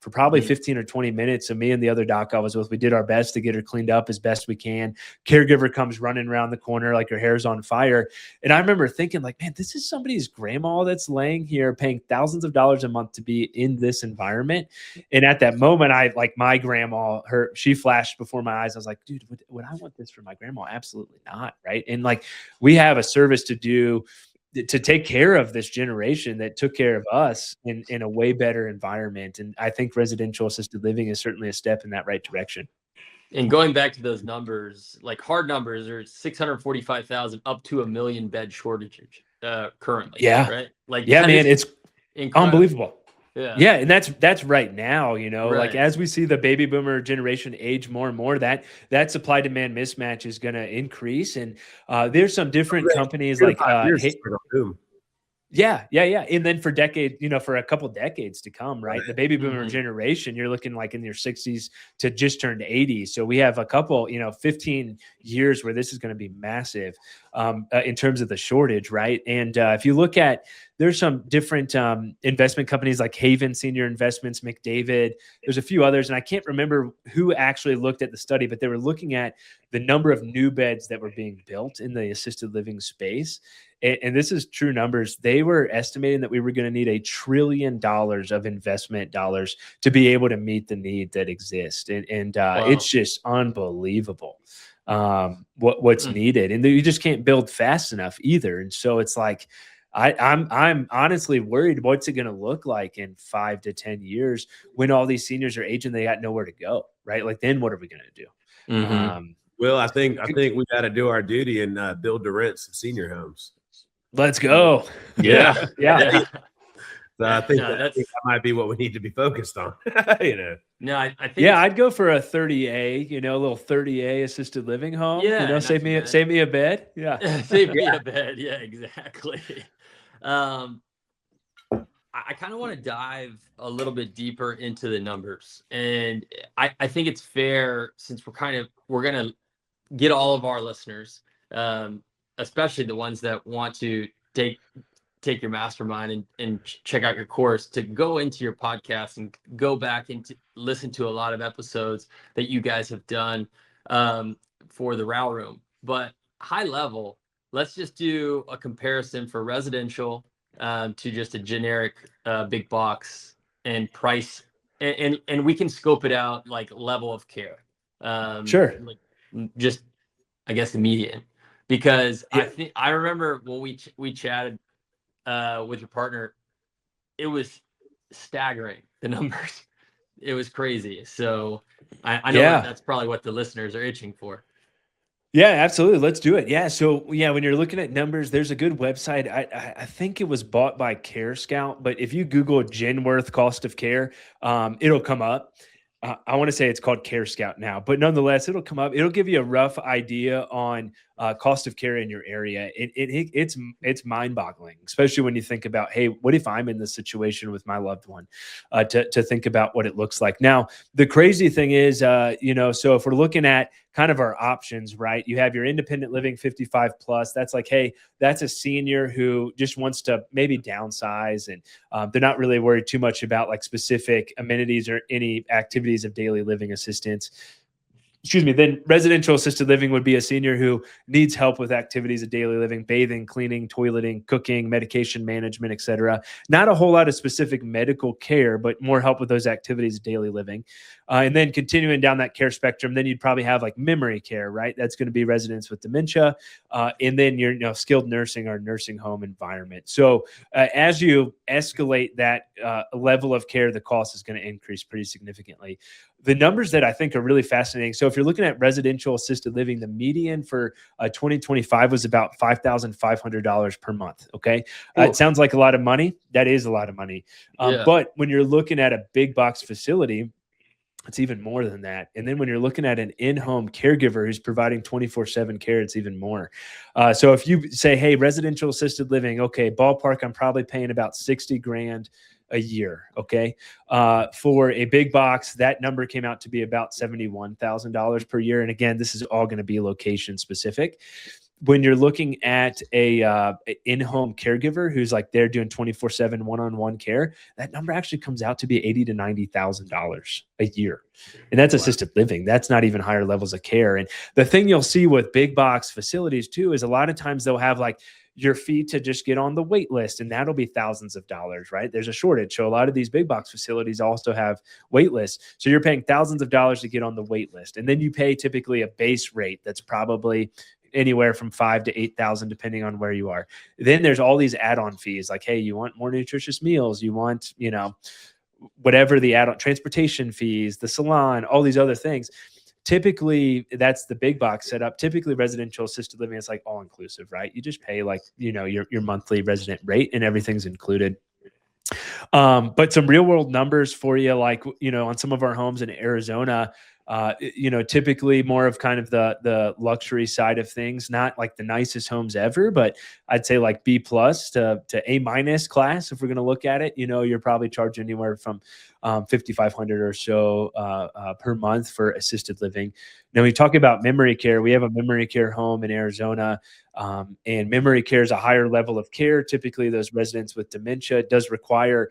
Speaker 3: for probably 15 or 20 minutes. So me and the other doc I was with, we did our best to get her cleaned up as best we can. Caregiver comes running around the corner like her hair's on fire. And I remember thinking like, man, this is somebody's grandma that's laying here paying thousands of dollars a month to be in this environment. And at that moment, I like my grandma, she flashed before my eyes. I was like, dude, would I want this for my grandma? Absolutely not. Right. And like, we have a service to do to take care of this generation that took care of us in a way better environment. And I think residential assisted living is certainly a step in that right direction.
Speaker 2: And going back to those numbers, like hard numbers are 645,000 up to 1 million bed shortage currently.
Speaker 3: Yeah.
Speaker 2: Right. Like,
Speaker 3: yeah, man, it's
Speaker 2: incredible.
Speaker 3: Unbelievable.
Speaker 2: Yeah.
Speaker 3: Yeah. And that's right now,
Speaker 2: Right.
Speaker 3: like as we see the baby boomer generation age more and more, that supply demand mismatch is going to increase. And there's some different companies like, yeah. And then for for a couple decades to come, right? The baby boomer generation, you're looking like in your 60s to just turned 80. So we have a couple, 15 years where this is going to be massive in terms of the shortage, right? And if you look at, there's some different investment companies like Haven Senior Investments, McDavid. There's a few others, and I can't remember who actually looked at the study, but they were looking at the number of new beds that were being built in the assisted living space. And this is true numbers. They were estimating that we were going to need $1 trillion of investment dollars to be able to meet the need that exists. And
Speaker 2: Wow.
Speaker 3: It's just unbelievable what's needed. And you just can't build fast enough either. And so it's like, I'm honestly worried what's it going to look like in 5 to 10 years when all these seniors are aging, they got nowhere to go, right? Like then what are we going to do?
Speaker 1: Well, I think we got to do our duty and build to rent some senior homes.
Speaker 3: Let's go.
Speaker 2: Yeah.
Speaker 1: So I think that might be what we need to be focused on.
Speaker 2: No, I think.
Speaker 3: Yeah, I'd go for a 30A. A little 30A assisted living home.
Speaker 2: Yeah,
Speaker 3: save me a bed. Yeah,
Speaker 2: save me a bed. Yeah, exactly. I kind of want to dive a little bit deeper into the numbers, and I think it's fair since we're gonna get all of our listeners, especially the ones that want to take your mastermind and check out your course, to go into your podcast and go back and listen to a lot of episodes that you guys have done for the Row Room. But high level, let's just do a comparison for residential to just a generic big box and price, and we can scope it out like level of care.
Speaker 3: Sure.
Speaker 2: Like just, I guess, the median, because I remember when we chatted with your partner, it was staggering, the numbers. It was crazy. So I know that's probably what the listeners are itching for.
Speaker 3: Yeah, absolutely. Let's do it. Yeah. So when you're looking at numbers, there's a good website. I think it was bought by Care Scout, but if you Google Genworth cost of care, it'll come up. I want to say it's called Care Scout now, but nonetheless, it'll come up. It'll give you a rough idea on cost of care in your area. It's mind-boggling, especially when you think about, hey, what if I'm in this situation with my loved one? To think about what it looks like. Now, the crazy thing is, so if we're looking at kind of our options, right? You have your independent living 55 plus. That's like, hey, that's a senior who just wants to maybe downsize, and they're not really worried too much about like specific amenities or any activities of daily living assistance. Then residential assisted living would be a senior who needs help with activities of daily living, bathing, cleaning, toileting, cooking, medication management, etc. Not a whole lot of specific medical care, but more help with those activities of daily living. And then continuing down that care spectrum, then you'd probably have like memory care, right? That's going to be residents with dementia. And then your skilled nursing or nursing home environment. So as you escalate that level of care, the cost is going to increase pretty significantly. The numbers that I think are really fascinating. So if you're looking at residential assisted living, the median for 2025 was about $5,500 per month. Okay. It sounds like a lot of money. That is a lot of money. But when you're looking at a big box facility, it's even more than that. And then when you're looking at an in-home caregiver who's providing 24/7 care, it's even more. So if you say, hey, residential assisted living, okay, ballpark, I'm probably paying about 60 grand a year. Okay. For a big box, that number came out to be about $71,000 per year. And again, this is all going to be location specific. When you're looking at a in-home caregiver who's like they're doing 24/7 one-on-one care, that number actually comes out to be $80,000 to $90,000 a year. And that's assisted living. That's not even higher levels of care. And the thing you'll see with big box facilities too, is a lot of times they'll have like your fee to just get on the wait list, and that'll be thousands of dollars, right? There's a shortage. So a lot of these big box facilities also have wait lists. So you're paying thousands of dollars to get on the wait list. And then you pay typically a base rate that's probably anywhere from 5,000 to 8,000, depending on where you are. Then there's all these add-on fees, like, hey, you want more nutritious meals, you want, whatever the add-on transportation fees, the salon, all these other things. Typically, that's the big box setup. Typically, residential assisted living is like all inclusive, right? You just pay like your monthly resident rate, and everything's included. But some real world numbers for you, like on some of our homes in Arizona. Typically more of kind of the luxury side of things, not like the nicest homes ever, but I'd say like B+ to A- class. If we're going to look at it, you're probably charging anywhere from $5,500 or so per month for assisted living. Now, when we talk about memory care, we have a memory care home in Arizona, and memory care is a higher level of care. Typically, those residents with dementia does require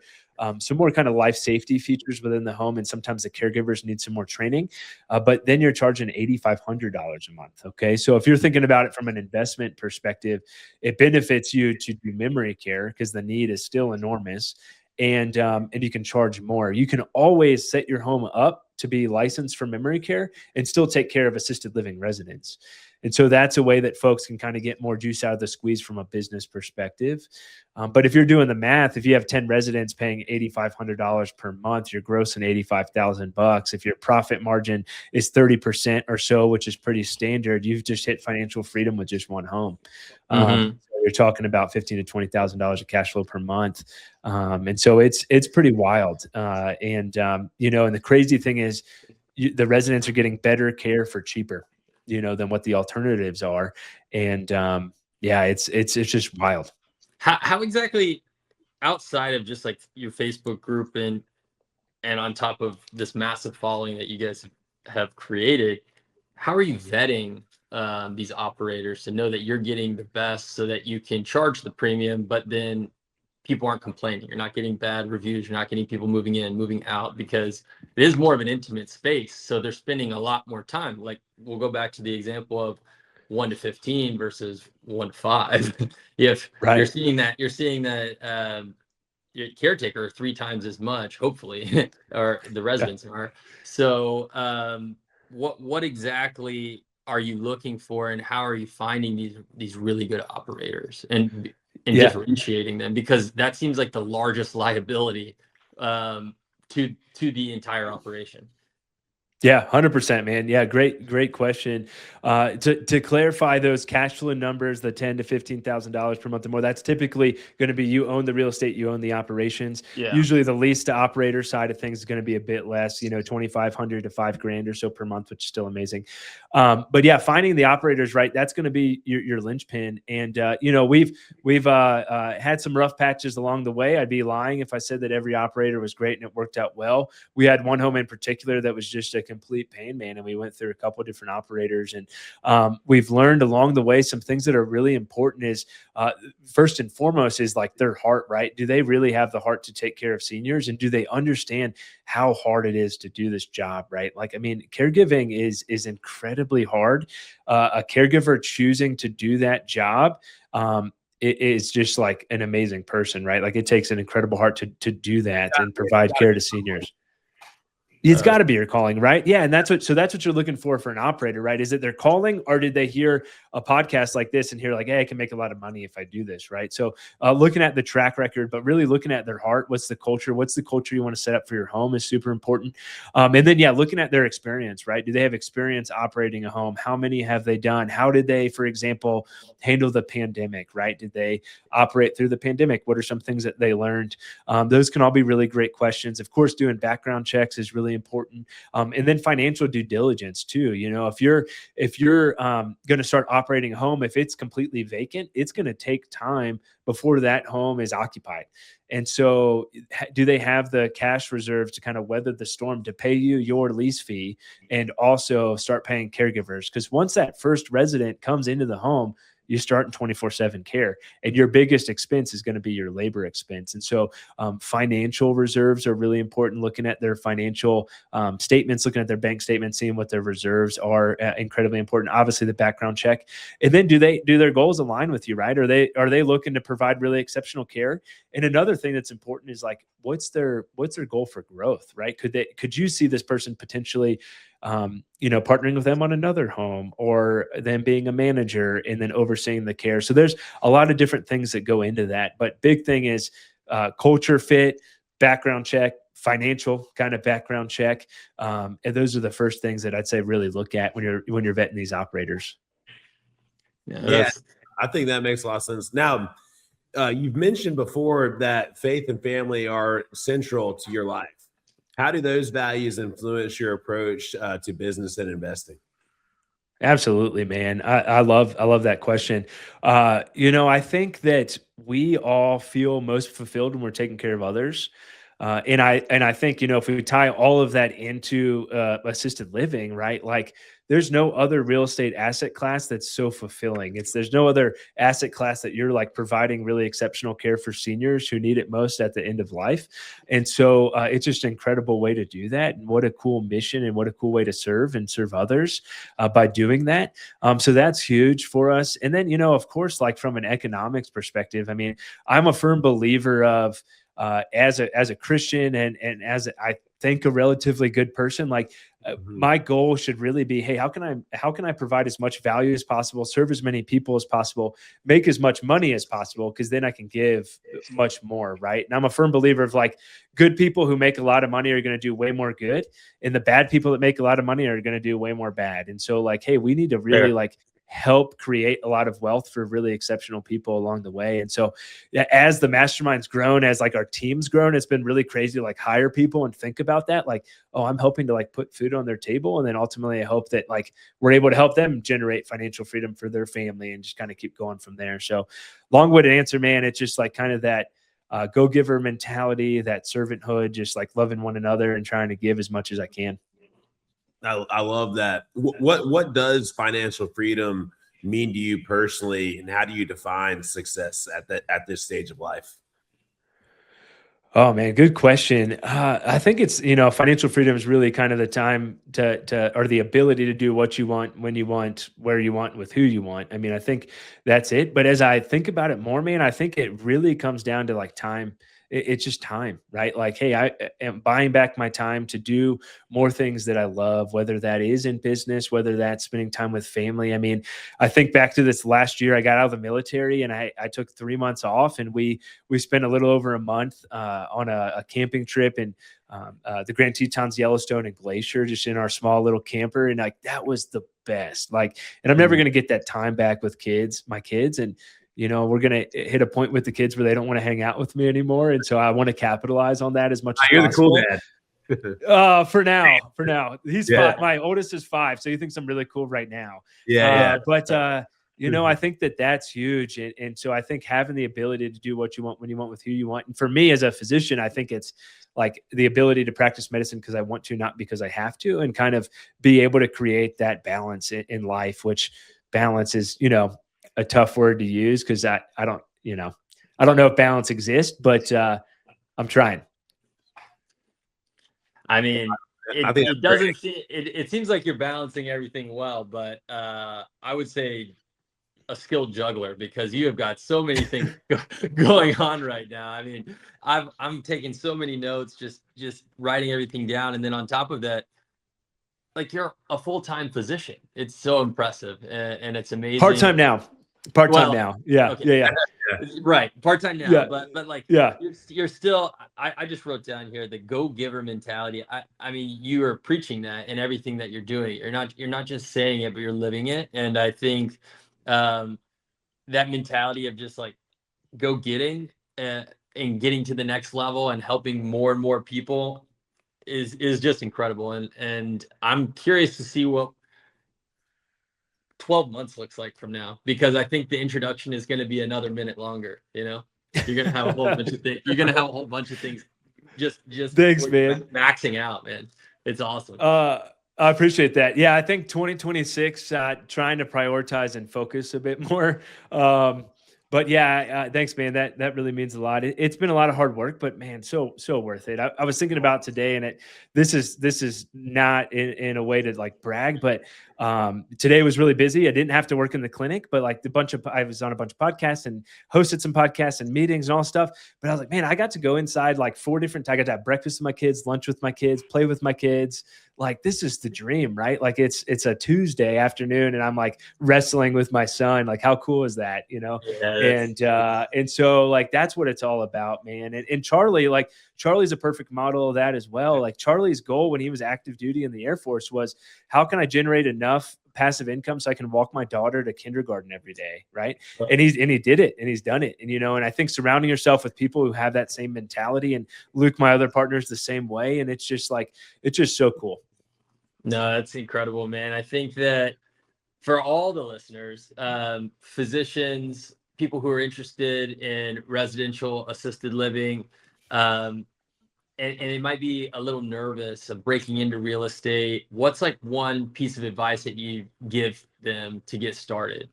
Speaker 3: some more kind of life safety features within the home, and sometimes the caregivers need some more training. But then you're charging $8,500 a month. Okay, so if you're thinking about it from an investment perspective, it benefits you to do memory care because the need is still enormous, and you can charge more. You can always set your home up to be licensed for memory care and still take care of assisted living residents. And so that's a way that folks can kind of get more juice out of the squeeze from a business perspective. But if you're doing the math, if you have 10 residents paying $8,500 per month, you're grossing $85,000. If your profit margin is 30% or so, which is pretty standard, you've just hit financial freedom with just one home. So you're talking about $15,000 to $20,000 of cash flow per month. And so it's pretty wild. And the crazy thing is the residents are getting better care for cheaper, than what the alternatives are. And it's just wild.
Speaker 2: How exactly, outside of just like your Facebook group and on top of this massive following that you guys have created, how are you vetting these operators to know that you're getting the best so that you can charge the premium, but then people aren't complaining? You're not getting bad reviews. You're not getting people moving in, moving out, because it is more of an intimate space. So they're spending a lot more time. Like, we'll go back to the example of 1 to 15 versus 1 to 5. If you're seeing that your caretaker 3 times as much, hopefully, or the residents are. So what exactly are you looking for, and how are you finding these really good operators and differentiating them? Because that seems like the largest liability to the entire operation.
Speaker 3: Yeah, 100%, man. Yeah, great question. To clarify those cash flow numbers, the $10,000 to $15,000 per month or more, that's typically going to be you own the real estate, you own the operations.
Speaker 2: Yeah.
Speaker 3: Usually, the lease to operator side of things is going to be a bit less, $2,500 to $5,000 or so per month, which is still amazing. But yeah, finding the operators right, that's going to be your linchpin. And we've had some rough patches along the way. I'd be lying if I said that every operator was great and it worked out well. We had one home in particular that was just a complete pain, man. And we went through a couple of different operators, and we've learned along the way some things that are really important is first and foremost is like their heart, right? Do they really have the heart to take care of seniors, and do they understand how hard it is to do this job, right? Like, I mean, caregiving is incredibly hard. A caregiver choosing to do that job, it is just like an amazing person, right? Like, it takes an incredible heart to do that and provide care to seniors. It's got to be your calling, right? Yeah. And that's what you're looking for an operator, right? Is it their calling, or did they hear a podcast like this and hear like, hey, I can make a lot of money if I do this, right? So looking at the track record, but really looking at their heart, what's the culture you want to set up for your home is super important. And then, yeah, looking at their experience, right? Do they have experience operating a home? How many have they done? How did they, for example, handle the pandemic, right? Did they operate through the pandemic? What are some things that they learned? Those can all be really great questions. Of course, doing background checks is really important. And then financial due diligence too. You know, if you're going to start operating a home, if it's completely vacant, it's going to take time before that home is occupied. And so do they have the cash reserves to kind of weather the storm, to pay you your lease fee and also start paying caregivers? Because once that first resident comes into the home, you start in 24/7 care, and your biggest expense is going to be your labor expense. And so financial reserves are really important. Looking at their financial statements, looking at their bank statements, seeing what their reserves are, incredibly important. Obviously the background check. And then do their goals align with you, right? Are they looking to provide really exceptional care? And another thing that's important is like, what's their goal for growth, right? Could you see this person potentially partnering with them on another home, or them being a manager and then overseeing the care? So there's a lot of different things that go into that. But big thing is culture fit, background check, financial kind of background check. And those are the first things that I'd say really look at when you're vetting these operators.
Speaker 1: Yeah, I think that makes a lot of sense. Now, you've mentioned before that faith and family are central to your life. How do those values influence your approach to business and investing?
Speaker 3: Absolutely, man. I love that question. I think that we all feel most fulfilled when we're taking care of others. And I think, if we tie all of that into assisted living, right? Like, there's no other real estate asset class that's so fulfilling. There's no other asset class that you're like providing really exceptional care for seniors who need it most at the end of life. And so it's just an incredible way to do that. And what a cool mission, and what a cool way to serve others by doing that. So that's huge for us. And then, of course, like from an economics perspective, I mean, I'm a firm believer of, as a Christian and as I think a relatively good person, like my goal should really be, hey, how can I provide as much value as possible, serve as many people as possible, make as much money as possible, because then I can give much more, right? And I'm a firm believer of like, good people who make a lot of money are going to do way more good, and the bad people that make a lot of money are going to do way more bad. And so like, hey, we need to really like help create a lot of wealth for really exceptional people along the way. And so as the mastermind's grown, as like our team's grown, it's been really crazy to like hire people and think about that. Like, oh, I'm helping to like put food on their table. And then ultimately I hope that like we're able to help them generate financial freedom for their family and just kind of keep going from there. So long-winded answer, man. It's just like kind of that go-giver mentality, that servanthood, just like loving one another and trying to give as much as I can.
Speaker 1: I love that. What does financial freedom mean to you personally, and how do you define success at this stage of life?
Speaker 3: Oh man, good question. I think it's, financial freedom is really kind of the time or the ability to do what you want, when you want, where you want, with who you want. I mean, I think that's it. But as I think about it more, man, I think it really comes down to like time. It's just time, right? Like, hey, I am buying back my time to do more things that I love, whether that is in business, whether that's spending time with family. I mean, I think back to this last year, I got out of the military and I took 3 months off, and we spent a little over a month on a camping trip in the Grand Tetons, Yellowstone, and Glacier, just in our small little camper. And like, that was the best. Like, and I'm never going to get that time back with my kids. And we're going to hit a point with the kids where they don't want to hang out with me anymore. And so I want to capitalize on that as much as possible.
Speaker 1: You're the cool dad.
Speaker 3: For now, he's 5. My oldest is 5. So he thinks I'm really cool right now.
Speaker 1: Yeah.
Speaker 3: But I think that's huge. And so I think having the ability to do what you want when you want with who you want. And for me as a physician, I think it's like the ability to practice medicine because I want to, not because I have to, and kind of be able to create that balance in life, which balance is, a tough word to use because I don't know if balance exists, but I'm trying.
Speaker 2: I mean,
Speaker 1: I think
Speaker 2: it doesn't seem, it seems like you're balancing everything well, but I would say a skilled juggler because you have got so many things going on right now. I mean, I'm taking so many notes, just writing everything down, and then on top of that, like you're a full-time physician. It's so impressive, and it's amazing.
Speaker 3: Part-time now. Yeah.
Speaker 2: Okay.
Speaker 3: Yeah.
Speaker 2: Right. Part-time now,
Speaker 3: Yeah.
Speaker 2: but like,
Speaker 3: yeah,
Speaker 2: you're still, I just wrote down here the go-giver mentality. I mean, you are preaching that in everything that you're doing. You're not just saying it, but you're living it. And I think that mentality of just like go getting and getting to the next level and helping more and more people is just incredible. And I'm curious to see what 12 months looks like from now, because I think the introduction is going to be another minute longer. You're going to have a whole bunch of things. You're going to have a whole bunch of things just
Speaker 3: thanks, man.
Speaker 2: Maxing out, man. It's awesome.
Speaker 3: I appreciate that. Yeah, I think 2026, trying to prioritize and focus a bit more. But yeah, thanks, man. That really means a lot. It's been a lot of hard work, but man, so worth it. I was thinking about today, and this is not in a way to like brag, but today was really busy. I didn't have to work in the clinic, but like I was on a bunch of podcasts and hosted some podcasts and meetings and all stuff. But I was like, man, I got to go inside like 4 different. I got to have breakfast with my kids, lunch with my kids, play with my kids. Like this is the dream, right? Like it's a Tuesday afternoon and I'm like wrestling with my son. Like how cool is that,
Speaker 2: Yeah,
Speaker 3: and so like that's what it's all about, man. And Charlie's a perfect model of that as well. Like Charlie's goal when he was active duty in the Air Force was, how can I generate enough passive income so I can walk my daughter to kindergarten every day, right? And he did it, and he's done it. And and I think surrounding yourself with people who have that same mentality, and Luke, my other partner, is the same way, and it's just so cool.
Speaker 2: No, that's incredible, man. I think that for all the listeners, physicians, people who are interested in residential assisted living, and they might be a little nervous of breaking into real estate, what's like one piece of advice that you give them to get started?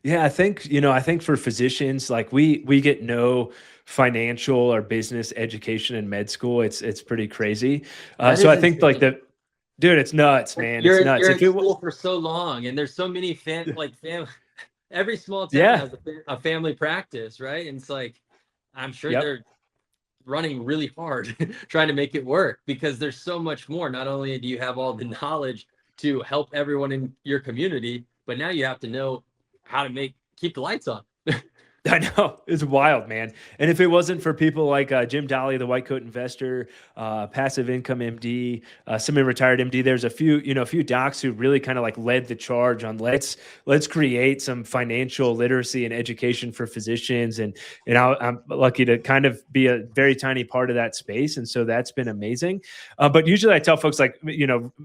Speaker 3: Yeah, I think for physicians, like we get no financial or business education in med school. It's pretty crazy. So I think like dude, it's nuts, man. It's nuts.
Speaker 2: You're in school for so long, and there's so many family. Every small town has a family practice, right? And it's like, I'm sure they're running really hard trying to make it work, because there's so much more. Not only do you have all the knowledge to help everyone in your community, but now you have to know how to keep the lights on.
Speaker 3: I know, it's wild, man. And if it wasn't for people like Jim Dolly, the white coat investor, passive income MD, semi-retired MD, there's a few docs who really kind of like led the charge on let's create some financial literacy and education for physicians. And I'm lucky to kind of be a very tiny part of that space. And so that's been amazing. But usually I tell folks like,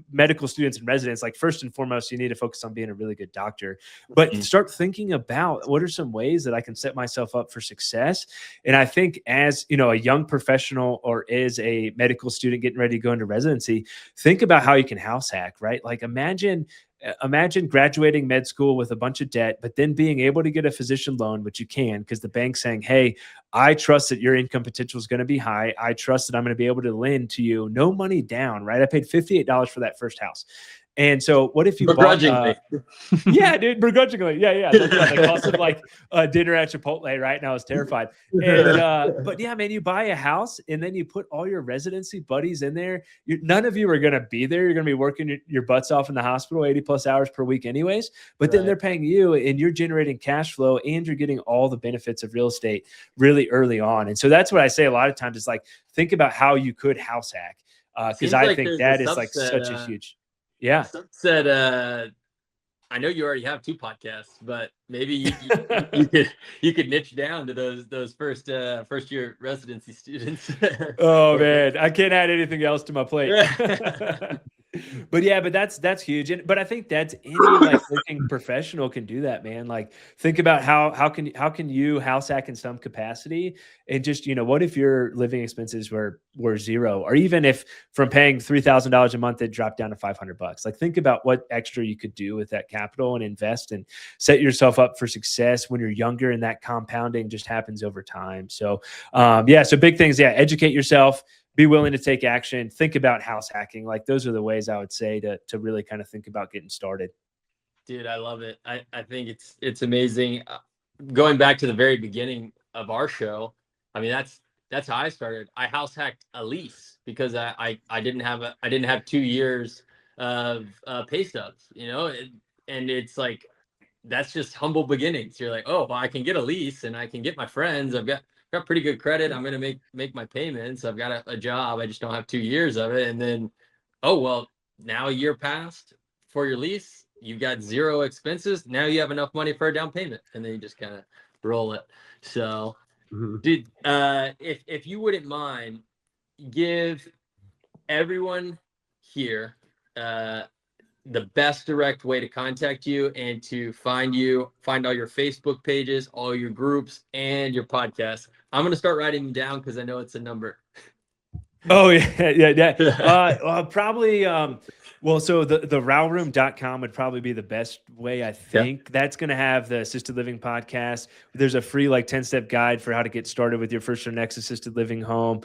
Speaker 3: medical students and residents, like first and foremost, you need to focus on being a really good doctor, but start thinking about what are some ways that I can set myself up for success. And I think as, a young professional or as a medical student getting ready to go into residency, think about how you can house hack, right? Like imagine graduating med school with a bunch of debt, but then being able to get a physician loan, which you can, because the bank's saying, hey, I trust that your income potential is going to be high. I trust that I'm going to be able to lend to you, no money down, right? I paid $58 for that first house. And so what if you
Speaker 2: begrudgingly?
Speaker 3: Yeah, dude, begrudgingly. Yeah. The cost of like dinner at Chipotle, right? And I was terrified. And, but yeah, man, you buy a house and then you put all your residency buddies in there. None of you are going to be there. You're going to be working your butts off in the hospital 80 plus hours per week anyways. But then they're paying you and you're generating cash flow and you're getting all the benefits of real estate really early on. And so that's what I say a lot of times is like, think about how you could house hack. Because I think that is like such a huge... Yeah.
Speaker 2: Said, I know you already have 2 podcasts, but maybe you could niche down to those first year residency students.
Speaker 3: Oh man, I can't add anything else to my plate. But that's huge. But I think that's any like working professional can do that, man. Like think about how can you house hack in some capacity, and just, what if your living expenses were zero, or even if from paying $3,000 a month it dropped down to $500. Like think about what extra you could do with that capital and invest and set yourself up for success when you're younger, and that compounding just happens over time. So so big things, educate yourself, be willing to take action, think about house hacking. Like those are the ways I would say to really kind of think about getting started.
Speaker 2: Dude, I love it. I think it's amazing. Going back to the very beginning of our show, I mean, that's how I started. I house hacked a lease because I didn't have 2 years of pay stubs, and it's like, that's just humble beginnings. You're like, oh, well, I can get a lease and I can get my friends. I've got pretty good credit. I'm going to make my payments. I've got a job. I just don't have 2 years of it. And then, oh, well, now a year passed for your lease. You've got zero expenses. Now you have enough money for a down payment. And then you just kind of roll it. So, dude, if you wouldn't mind, give everyone here the best direct way to contact you and to find all your Facebook pages, all your groups, and your podcast. I'm going to start writing them down because I know it's a number.
Speaker 3: Oh, yeah. Probably, so the rowroom.com would probably be the best way, I think. That's going to have the assisted living podcast. There's a free 10-step guide for how to get started with your first or next assisted living home.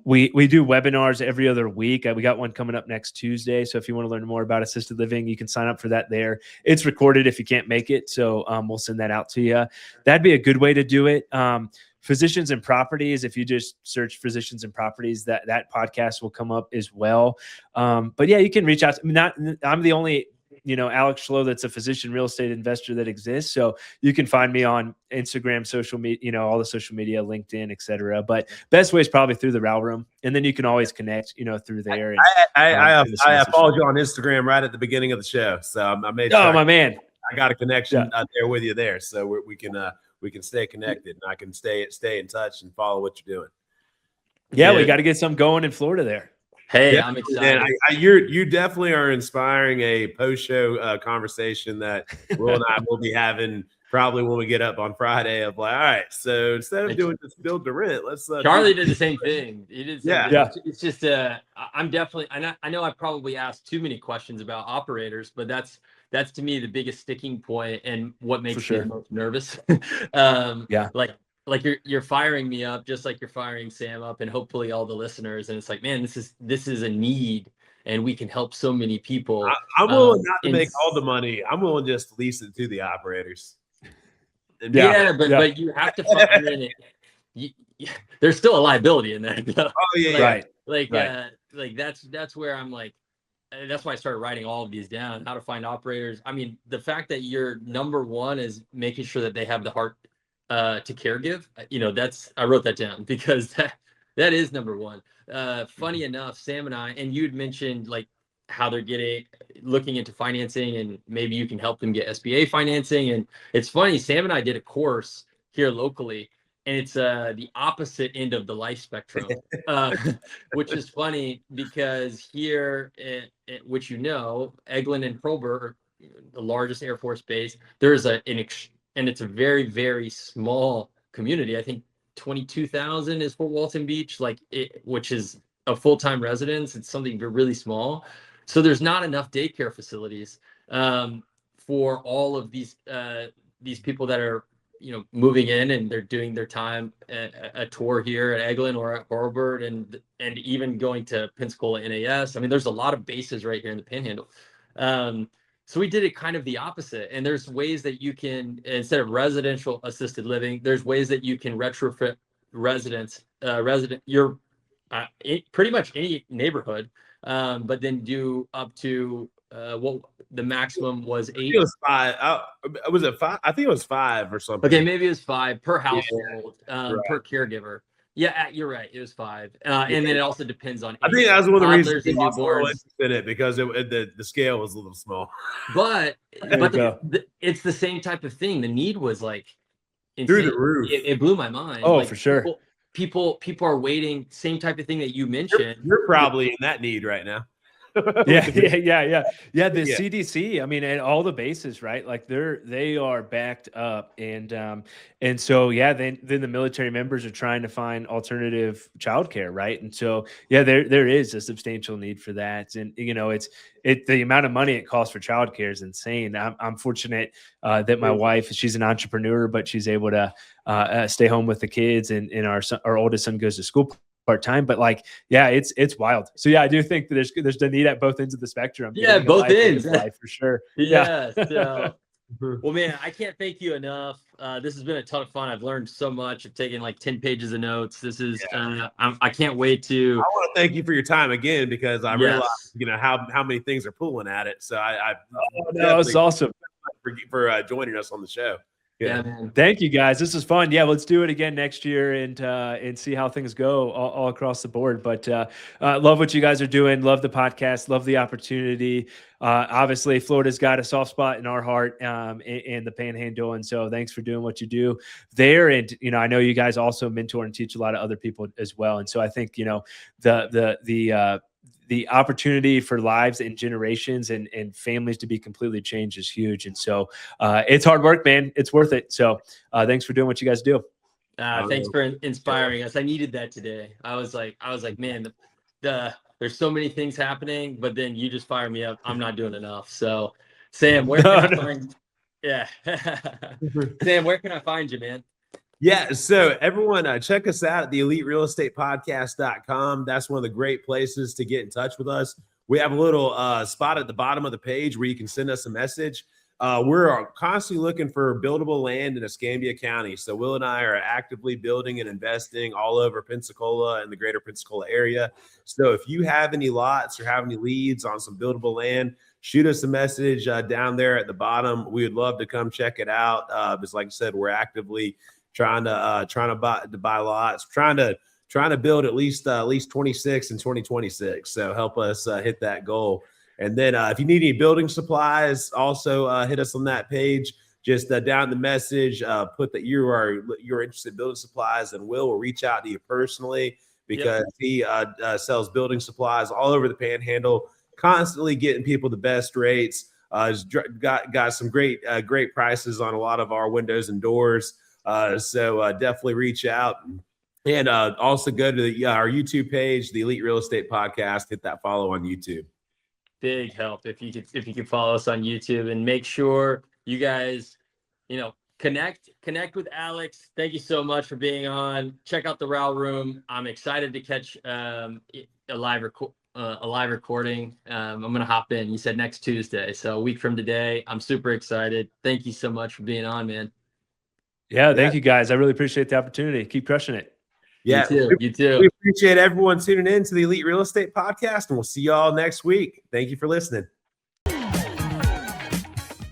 Speaker 3: We do webinars every other week. We got one coming up next Tuesday. So if you want to learn more about assisted living, you can sign up for that there. It's recorded if you can't make it. So we'll send that out to you. That'd be a good way to do it. Physicians and Properties, if you just search Physicians and Properties, that podcast will come up as well. But yeah, you can reach out. I'm the only, Alex Schloe that's a physician real estate investor that exists. So you can find me on Instagram, social media, all the social media, LinkedIn, etc. But best way is probably through the Row Room, and then you can always connect, through there.
Speaker 1: I followed you on Instagram right at the beginning of the show, so I made sure.
Speaker 3: Oh, my man,
Speaker 1: I got a connection out there with you there, so we can stay connected, and I can stay in touch and follow what you're doing.
Speaker 3: Yeah, we got to get some going in Florida there.
Speaker 2: Hey, I'm excited.
Speaker 1: And you definitely are inspiring a post-show conversation that Will and I will be having probably when we get up on Friday. Of like, all right, so instead of doing this build to rent, let's.
Speaker 2: Charlie did the same thing. He did.
Speaker 1: Yeah.
Speaker 2: It's just I'm definitely. I know I probably asked too many questions about operators, but that's to me the biggest sticking point and what makes me the most nervous. Like you're firing me up just like you're firing Sam up, and hopefully all the listeners. And it's like, man, this is a need, and we can help so many people.
Speaker 1: I'm willing not to make all the money. I'm willing just to lease it to the operators.
Speaker 2: But you have to find it. There's still a liability in there.
Speaker 1: Oh yeah,
Speaker 2: right. That's where I'm like. That's why I started writing all of these down. How to find operators. I mean, the fact that your number one is making sure that they have the heart to caregive. I wrote that down because that is number one. Funny enough, Sam and I, and you'd mentioned how they're looking into financing, and maybe you can help them get SBA financing. And it's funny, Sam and I did a course here locally, and it's the opposite end of the life spectrum, which is funny because here, which Eglin and Probert are the largest Air Force base. There's and it's a very, very small community. I think 22,000 is Fort Walton Beach, which is a full-time residence. It's something really small. So there's not enough daycare facilities for all of these people that are moving in, and they're doing their time a tour here at Eglin or at Probert, and even going to Pensacola NAS. I mean, there's a lot of bases right here in the Panhandle. So we did it kind of the opposite. And there's ways that you can, instead of residential assisted living, there's ways that you can retrofit pretty much any neighborhood, but then do up to what the maximum was 8.
Speaker 1: It was 5. Was it 5? I think it was 5 or something.
Speaker 2: Okay, maybe it was 5 per household, per caregiver. Yeah, you're right. It was 5, and then it also depends on.
Speaker 1: I think that's one of the reasons we lost more interest in it, because the scale was a little small.
Speaker 2: But it's the same type of thing. The need was insane.
Speaker 1: Through the roof.
Speaker 2: It blew my mind.
Speaker 3: Oh, for sure.
Speaker 2: People are waiting. Same type of thing that you mentioned.
Speaker 1: You're probably in that need right now.
Speaker 3: Yeah. The
Speaker 1: Yeah.
Speaker 3: CDC, I mean, and all the bases, right? Like they are backed up, and so yeah, then the military members are trying to find alternative childcare, right? And so yeah, there is a substantial need for that, and the amount of money it costs for childcare is insane. I'm fortunate that my wife, she's an entrepreneur, but she's able to stay home with the kids, and our oldest son goes to school part-time, but like, yeah, it's wild. So yeah, I do think that there's the need at both ends of the spectrum.
Speaker 2: Yeah, both ends.
Speaker 3: Life for sure.
Speaker 2: Yeah. So, well, man, I can't thank you enough. This has been a ton of fun. I've learned so much. I've taken like 10 pages of notes. This is, I can't wait to.
Speaker 1: I want to thank you for your time again, because I realize, how many things are pulling at it. So
Speaker 3: it's awesome
Speaker 1: for joining us on the show.
Speaker 2: Yeah, man.
Speaker 3: Thank you, guys. This is fun. Yeah, let's do it again next year and see how things go all across the board. But love what you guys are doing. Love the podcast. Love the opportunity. Obviously, Florida's got a soft spot in our heart in the Panhandle, and so thanks for doing what you do there. And I know you guys also mentor and teach a lot of other people as well. And so I think the opportunity for lives and generations and families to be completely changed is huge. And so it's hard work, man. It's worth it. So thanks for doing what you guys do.
Speaker 2: Thanks for inspiring us. I needed that today. I was like, man, there's so many things happening, but then you just fire me up. I'm not doing enough. So Sam, where can I find? Yeah. Sam, where can I find you, man?
Speaker 1: Yeah, so everyone, check us out at the EliteRealEstatePodcast.com. That's one of the great places to get in touch with us. We have a little spot at the bottom of the page where you can send us a message. We're constantly looking for buildable land in Escambia County. So Will and I are actively building and investing all over Pensacola and the greater Pensacola area. So if you have any lots or have any leads on some buildable land, shoot us a message down there at the bottom. We would love to come check it out. Because like I said, we're actively trying to buy lots, trying to build at least 26 in 2026. So help us hit that goal. And then if you need any building supplies, also hit us on that page. Just down the message, put that you're interested in building supplies, and Will reach out to you personally, because he sells building supplies all over the Panhandle, constantly getting people the best rates. He's got some great prices on a lot of our windows and doors. So definitely reach out, and also go to our YouTube page, the Elite Real Estate Podcast. Hit that follow on YouTube.
Speaker 2: Big help if you could follow us on YouTube, and make sure you guys, connect with Alex. Thank you so much for being on. Check out the Row Room. I'm excited to catch a live recording. I'm gonna hop in. You said next Tuesday, so a week from today. I'm super excited. Thank you so much for being on, man.
Speaker 3: Yeah, thank you, guys. I really appreciate the opportunity. Keep crushing it.
Speaker 1: Yeah,
Speaker 2: you too.
Speaker 1: We appreciate everyone tuning in to the Elite Real Estate Podcast, and we'll see you all next week. Thank you for listening.